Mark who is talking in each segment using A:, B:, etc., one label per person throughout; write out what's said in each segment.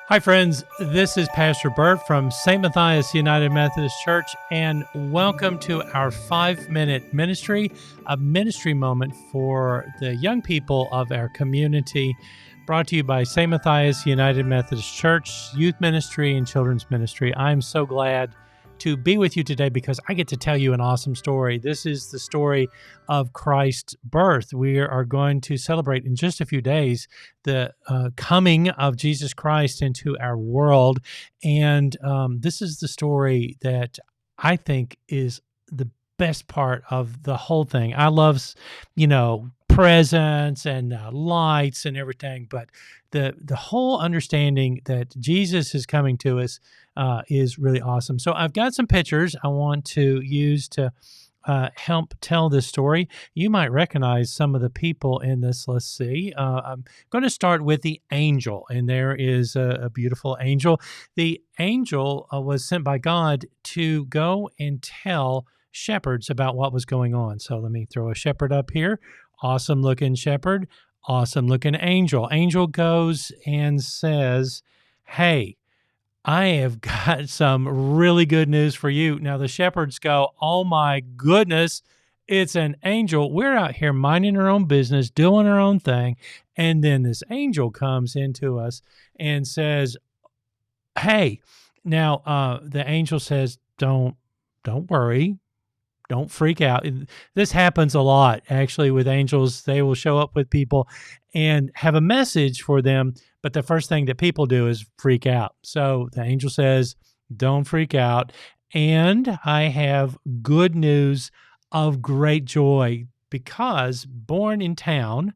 A: Hi, friends. This is Pastor Bert from St. Matthias United Methodist Church, and welcome to our 5-minute ministry, a ministry moment for the young people of our community, brought to you by St. Matthias United Methodist Church, youth ministry and children's ministry. I'm so glad to be with you today because I get to tell you an awesome story. This is the story of Christ's birth. We are going to celebrate in just a few days the coming of Jesus Christ into our world. And this is the story that I think is the best part of the whole thing. I love, presents and lights and everything, but the whole understanding that Jesus is coming to us is really awesome. So I've got some pictures I want to use to help tell this story. You might recognize some of the people in this. Let's see. I'm going to start with the angel, and there is a beautiful angel. The angel was sent by God to go and tell shepherds about what was going on. So let me throw a shepherd up here. Awesome looking shepherd, awesome looking angel. Angel goes and says, "Hey, I have got some really good news for you." Now, the shepherds go, "Oh my goodness, it's an angel. We're out here minding our own business, doing our own thing." And then this angel comes into us and says, "Hey," now the angel says, don't worry. Don't freak out. This happens a lot, actually, with angels. They will show up with people and have a message for them, but the first thing that people do is freak out. So the angel says, "Don't freak out. And I have good news of great joy, because born in town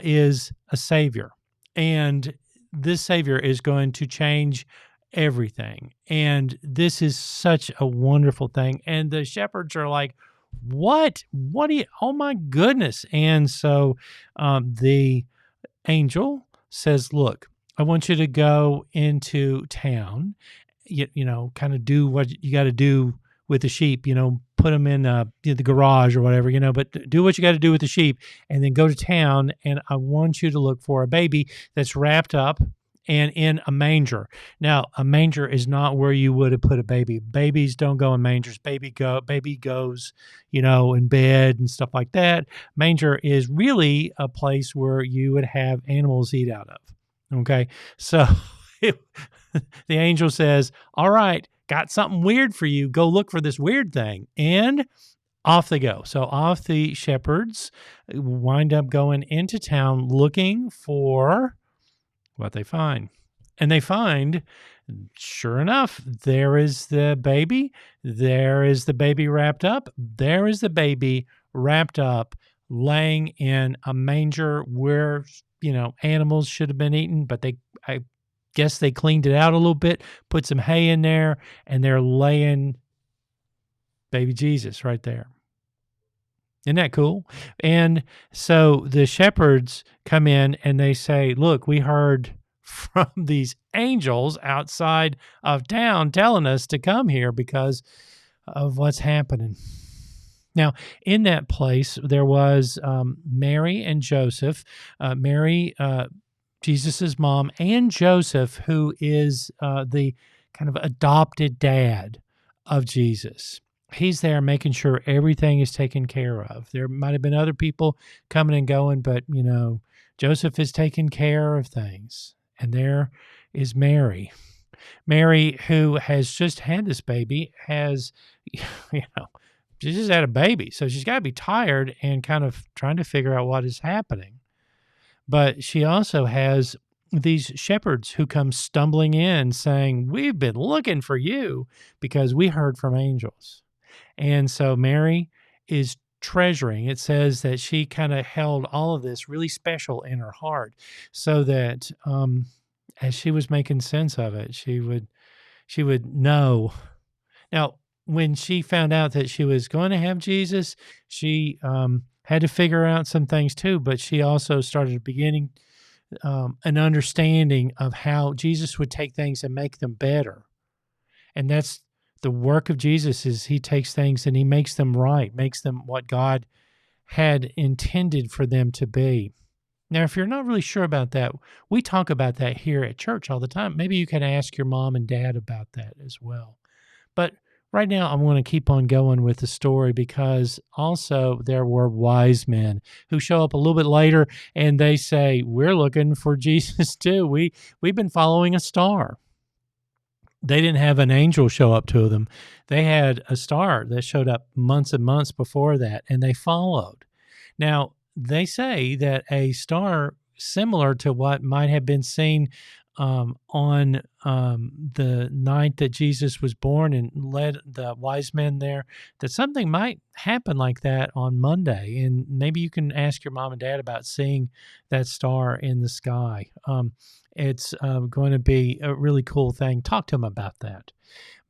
A: is a Savior. And this Savior is going to change everything. And this is such a wonderful thing." And the shepherds are like, "What? What do you, oh my goodness." And so the angel says, "Look, I want you to go into town, kind of do what you got to do with the sheep, put them in the garage or whatever, but do what you got to do with the sheep, and then go to town. And I want you to look for a baby that's wrapped up and in a manger." Now, a manger is not where you would have put a baby. Babies don't go in mangers. Baby goes, in bed and stuff like that. Manger is really a place where you would have animals eat out of. Okay, so the angel says, "All right, got something weird for you. Go look for this weird thing." And off they go. So off the shepherds wind up going into town looking for what they find. And they find, sure enough, there is the baby. There is the baby wrapped up. There is the baby wrapped up, laying in a manger where, animals should have been eaten, but I guess they cleaned it out a little bit, put some hay in there, and they're laying baby Jesus right there. Isn't that cool? And so the shepherds come in and they say, "Look, we heard from these angels outside of town telling us to come here because of what's happening." Now, in that place, there was Mary and Joseph. Mary, Jesus's mom, and Joseph, who is the kind of adopted dad of Jesus. He's there making sure everything is taken care of. There might have been other people coming and going, but, Joseph is taking care of things. And there is Mary. Mary, who has just had this baby, has, she just had a baby. So she's got to be tired and kind of trying to figure out what is happening. But she also has these shepherds who come stumbling in saying, "We've been looking for you because we heard from angels." And so Mary is treasuring. It says that she kind of held all of this really special in her heart, so that as she was making sense of it, she would know. Now, when she found out that she was going to have Jesus, she had to figure out some things too, but she also started beginning an understanding of how Jesus would take things and make them better. And that's the work of Jesus, is he takes things and he makes them right, makes them what God had intended for them to be. Now, if you're not really sure about that, we talk about that here at church all the time. Maybe you can ask your mom and dad about that as well. But right now, I want to keep on going with the story because also there were wise men who show up a little bit later and they say, "We're looking for Jesus too. We've been following a star." They didn't have an angel show up to them. They had a star that showed up months and months before that, and they followed. Now, they say that a star similar to what might have been seen on the night that Jesus was born and led the wise men there, that something might happen like that on Monday. And maybe you can ask your mom and dad about seeing that star in the sky. It's going to be a really cool thing. Talk to them about that.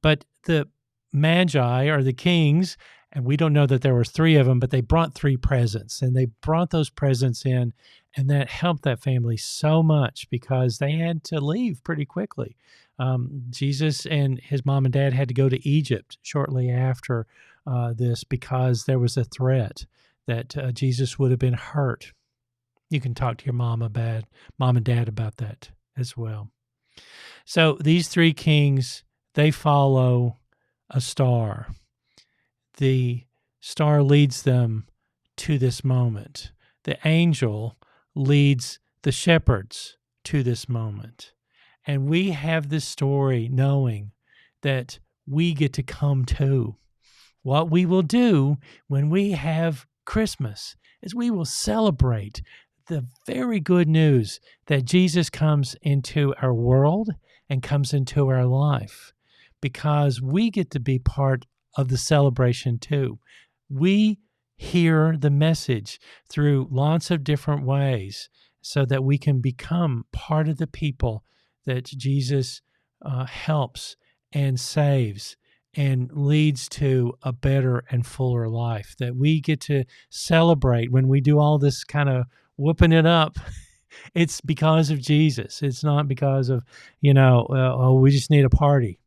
A: But the magi or the kings, and we don't know that there were three of them, but they brought three presents, and they brought those presents in, and that helped that family so much because they had to leave pretty quickly. Jesus and his mom and dad had to go to Egypt shortly after this because there was a threat that Jesus would have been hurt. You can talk to your mom and dad about that as well. So these three kings, they follow a star. The star leads them to this moment. The angel leads the shepherds to this moment. And we have this story knowing that we get to come too. What we will do when we have Christmas is we will celebrate the very good news that Jesus comes into our world and comes into our life, because we get to be part of the celebration too. We hear the message through lots of different ways so that we can become part of the people that Jesus helps and saves and leads to a better and fuller life, that we get to celebrate when we do all this kind of whooping it up. It's because of Jesus. It's not because of, we just need a party.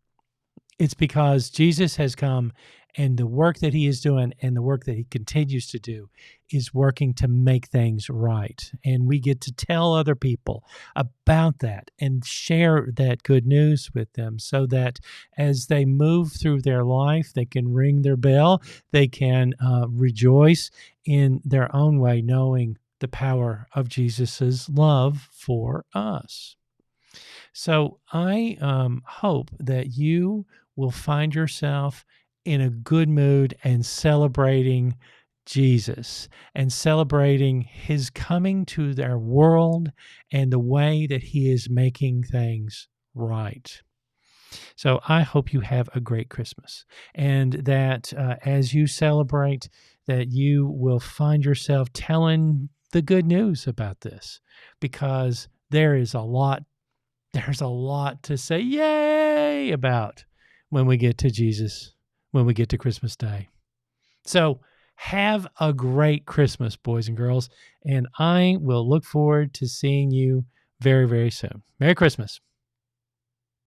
A: It's because Jesus has come, and the work that he is doing and the work that he continues to do is working to make things right. And we get to tell other people about that and share that good news with them so that as they move through their life, they can ring their bell, they can rejoice in their own way, knowing the power of Jesus's love for us. So I hope that you will find yourself in a good mood and celebrating Jesus and celebrating his coming to their world and the way that he is making things right. So I hope you have a great Christmas, and that as you celebrate, that you will find yourself telling the good news about this, because there's a lot to say yay about when we get to Jesus, when we get to Christmas Day. So have a great Christmas, boys and girls, and I will look forward to seeing you very, very soon. Merry Christmas.